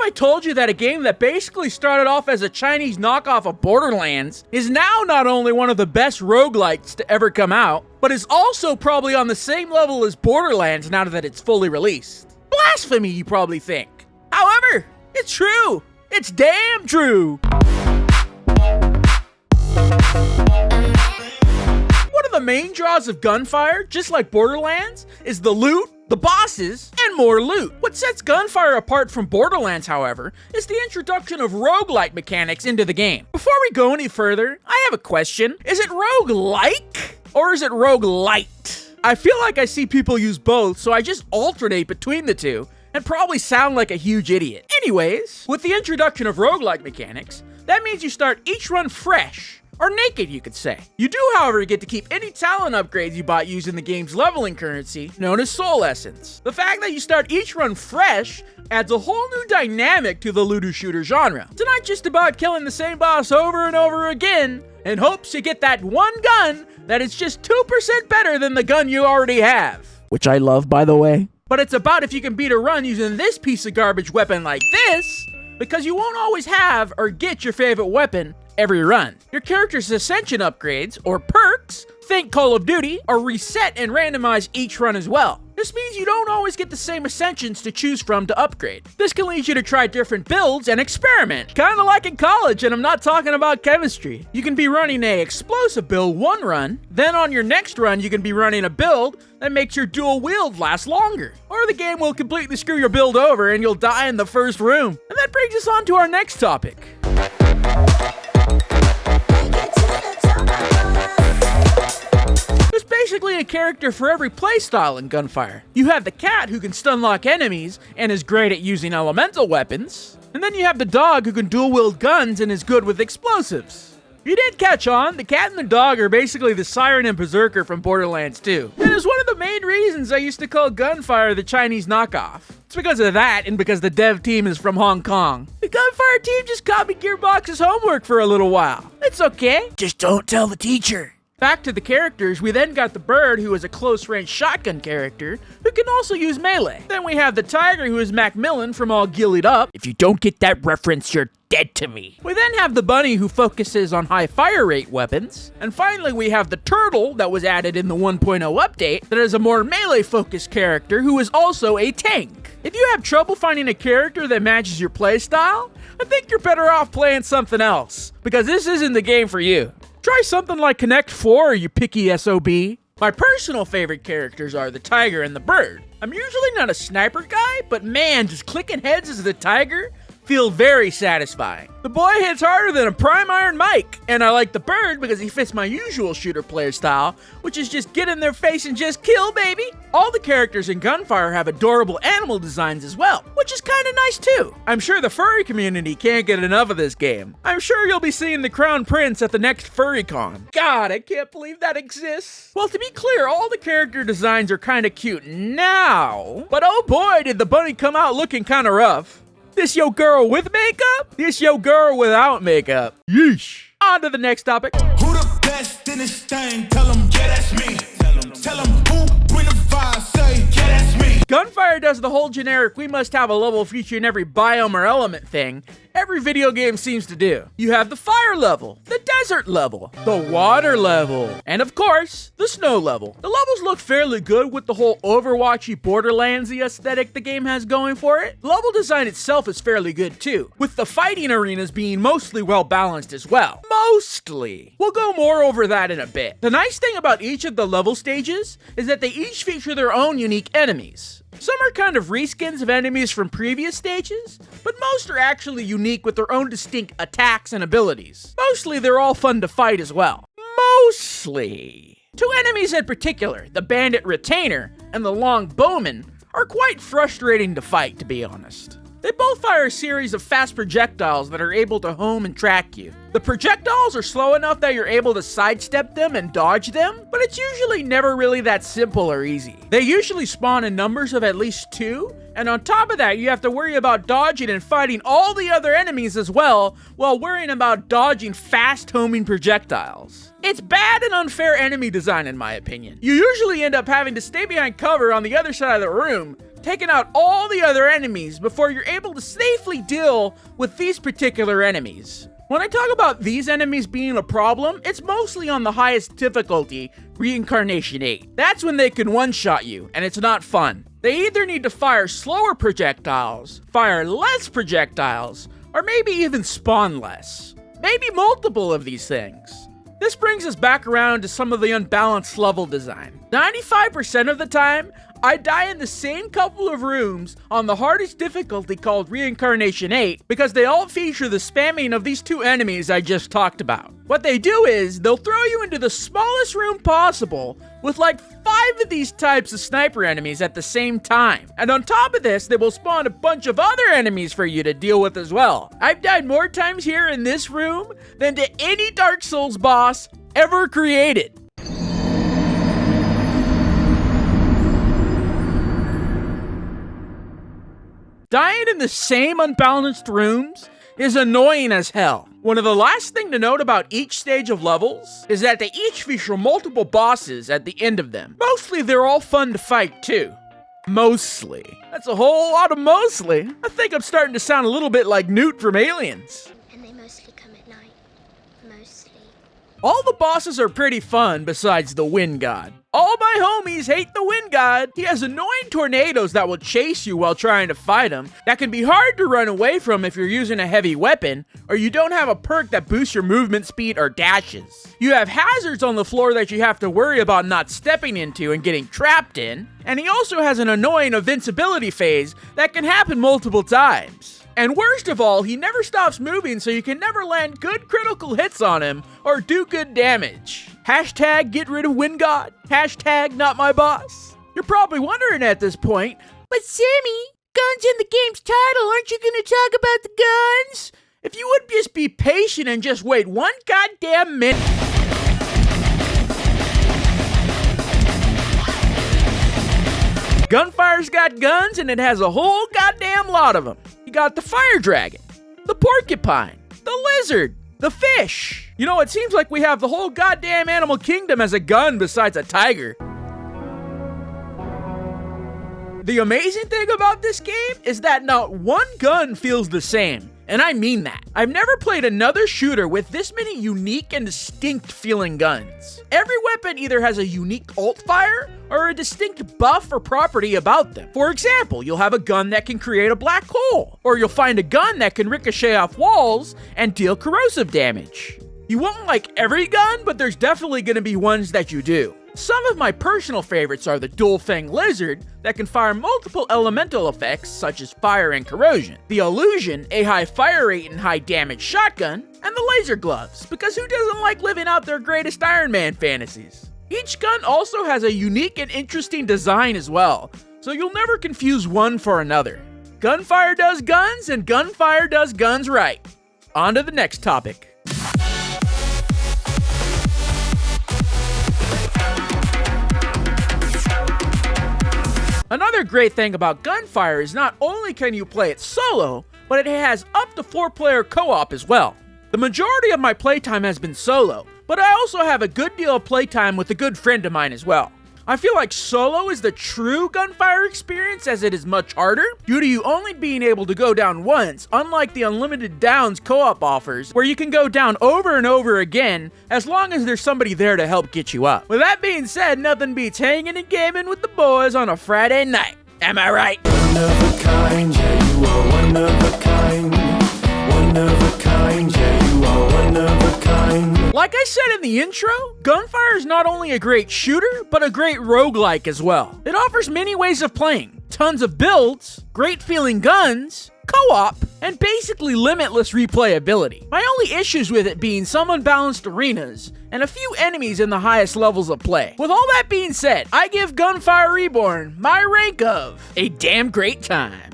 I told you that a game that basically started off as a Chinese knockoff of Borderlands is now not only one of the best roguelites to ever come out, but is also probably on the same level as Borderlands now that it's fully released? Blasphemy, you probably think. However, it's true. It's damn true. One of the main draws of Gunfire, just like Borderlands, is the loot, the bosses, and more loot. What sets Gunfire apart from Borderlands, however, is the introduction of roguelite mechanics into the game. Before we go any further, I have a question. Is it roguelike or is it roguelite? I feel like I see people use both, so I just alternate between the two and probably sound like a huge idiot. Anyways, with the introduction of roguelike mechanics, that means you start each run fresh. Or naked, you could say. You do, however, get to keep any talent upgrades you bought using the game's leveling currency, known as Soul Essence. The fact that you start each run fresh adds a whole new dynamic to the looter-shooter genre. It's not just about killing the same boss over and over again, in hopes you get that one gun that is just 2% better than the gun you already have. Which I love, by the way. But it's about if you can beat a run using this piece of garbage weapon like this, because you won't always have or get your favorite weapon every run. Your character's ascension upgrades, or perks, think Call of Duty, are reset and randomized each run as well. This means you don't always get the same ascensions to choose from to upgrade. This can lead you to try different builds and experiment, kinda like in college, and I'm not talking about chemistry. You can be running a explosive build one run, then on your next run you can be running a build that makes your dual wield last longer. Or the game will completely screw your build over and you'll die in the first room. And that brings us on to our next topic. There's basically a character for every playstyle in Gunfire. You have the cat who can stunlock enemies and is great at using elemental weapons. And then you have the dog who can dual-wield guns and is good with explosives. If you did catch on, the cat and the dog are basically the Siren and Berserker from Borderlands 2. And it's one of the main reasons I used to call Gunfire the Chinese knockoff. It's because of that and because the dev team is from Hong Kong. The Gunfire team just copied Gearbox's homework for a little while. It's okay. Just don't tell the teacher. Back to the characters, we then got the bird, who is a close-range shotgun character, who can also use melee. Then we have the tiger, who is Macmillan from All Gillied Up. If you don't get that reference, you're dead to me. We then have the bunny, who focuses on high fire rate weapons. And finally, we have the turtle, that was added in the 1.0 update, that is a more melee-focused character, who is also a tank. If you have trouble finding a character that matches your playstyle, I think you're better off playing something else, because this isn't the game for you. Try something like Connect 4, you picky SOB. My personal favorite characters are the tiger and the bird. I'm usually not a sniper guy, but man, just clicking heads as the tiger feel very satisfying. The boy hits harder than a prime iron Mike, and I like the bird because he fits my usual shooter player style, which is just get in their face and just kill, baby. All the characters in Gunfire have adorable animal designs as well, which is kinda nice too. I'm sure the furry community can't get enough of this game. I'm sure you'll be seeing the Crown Prince at the next FurryCon. God, I can't believe that exists. Well, to be clear, all the character designs are kinda cute now, but oh boy, did the bunny come out looking kinda rough. This yo girl with makeup? This yo girl without makeup. Yeesh. On to the next topic. Who the best in this thing? Tell them, yeah, that's me. Tell them who bring the fire, say, yeah, that's me. Gunfire does the whole generic we must have a level featuring every biome or element thing every video game seems to do. You have the fire level, the desert level, the water level, and of course, the snow level. The levels look fairly good with the whole Overwatchy Borderlands-y aesthetic the game has going for it. The level design itself is fairly good too, with the fighting arenas being mostly well balanced as well. Mostly. We'll go more over that in a bit. The nice thing about each of the level stages is that they each feature their own unique enemies. Some are kind of reskins of enemies from previous stages, but most are actually unique with their own distinct attacks and abilities. Mostly they're all fun to fight as well. Mostly. Two enemies in particular, the Bandit Retainer and the Long Bowman, are quite frustrating to fight, to be honest. They both fire a series of fast projectiles that are able to home and track you. The projectiles are slow enough that you're able to sidestep them and dodge them, but it's usually never really that simple or easy. They usually spawn in numbers of at least 2, and on top of that, you have to worry about dodging and fighting all the other enemies as well, while worrying about dodging fast homing projectiles. It's bad and unfair enemy design in my opinion. You usually end up having to stay behind cover on the other side of the room, taking out all the other enemies before you're able to safely deal with these particular enemies. When I talk about these enemies being a problem, it's mostly on the highest difficulty, Reincarnation 8. That's when they can one-shot you, and it's not fun. They either need to fire slower projectiles, fire less projectiles, or maybe even spawn less. Maybe multiple of these things. This brings us back around to some of the unbalanced level design. 95% of the time, I die in the same couple of rooms on the hardest difficulty called Reincarnation 8 because they all feature the spamming of these two enemies I just talked about. What they do is, they'll throw you into the smallest room possible with like 5 of these types of sniper enemies at the same time. And on top of this, they will spawn a bunch of other enemies for you to deal with as well. I've died more times here in this room than to any Dark Souls boss ever created. Dying in the same unbalanced rooms is annoying as hell. One of the last things to note about each stage of levels is that they each feature multiple bosses at the end of them. Mostly they're all fun to fight too. Mostly. That's a whole lot of mostly. I think I'm starting to sound a little bit like Newt from Aliens. And they mostly come at night. Mostly. All the bosses are pretty fun besides the Wind God. All my homies hate the Wind God. He has annoying tornadoes that will chase you while trying to fight him, that can be hard to run away from if you're using a heavy weapon, or you don't have a perk that boosts your movement speed or dashes. You have hazards on the floor that you have to worry about not stepping into and getting trapped in, and he also has an annoying invincibility phase that can happen multiple times. And worst of all, he never stops moving, so you can never land good critical hits on him or do good damage. Hashtag get rid of Wind God. Hashtag not my boss. You're probably wondering at this point, but Sammy, guns in the game's title, aren't you gonna talk about the guns? If you would just be patient and just wait one goddamn minute. Gunfire's got guns and it has a whole goddamn lot of them. You got the fire dragon, the porcupine, the lizard, the fish. You know, it seems like we have the whole goddamn animal kingdom as a gun besides a tiger. The amazing thing about this game is that not one gun feels the same. And I mean that. I've never played another shooter with this many unique and distinct feeling guns. Every weapon either has a unique ult fire or a distinct buff or property about them. For example, you'll have a gun that can create a black hole, or you'll find a gun that can ricochet off walls and deal corrosive damage. You won't like every gun, but there's definitely going to be ones that you do. Some of my personal favorites are the Dual Fang Lizard that can fire multiple elemental effects such as fire and corrosion, the Illusion, a high fire rate and high damage shotgun, and the Laser Gloves, because who doesn't like living out their greatest Iron Man fantasies? Each gun also has a unique and interesting design as well, so you'll never confuse one for another. Gunfire does guns, and Gunfire does guns right. On to the next topic. Another great thing about Gunfire is not only can you play it solo, but it has up to 4-player co-op as well. The majority of my playtime has been solo, but I also have a good deal of playtime with a good friend of mine as well. I feel like solo is the true Gunfire experience as it is much harder, due to you only being able to go down once, unlike the Unlimited Downs co-op offers, where you can go down over and over again, as long as there's somebody there to help get you up. With that being said, nothing beats hanging and gaming with the boys on a Friday night. Am I right? One of a kind, yeah, you are one of a kind. One of a kind, yeah, you are one of a kind. Like I said in the intro, Gunfire is not only a great shooter, but a great roguelike as well. It offers many ways of playing, tons of builds, great feeling guns, co-op, and basically limitless replayability. My only issues with it being some unbalanced arenas, and a few enemies in the highest levels of play. With all that being said, I give Gunfire Reborn my rank of a damn great time.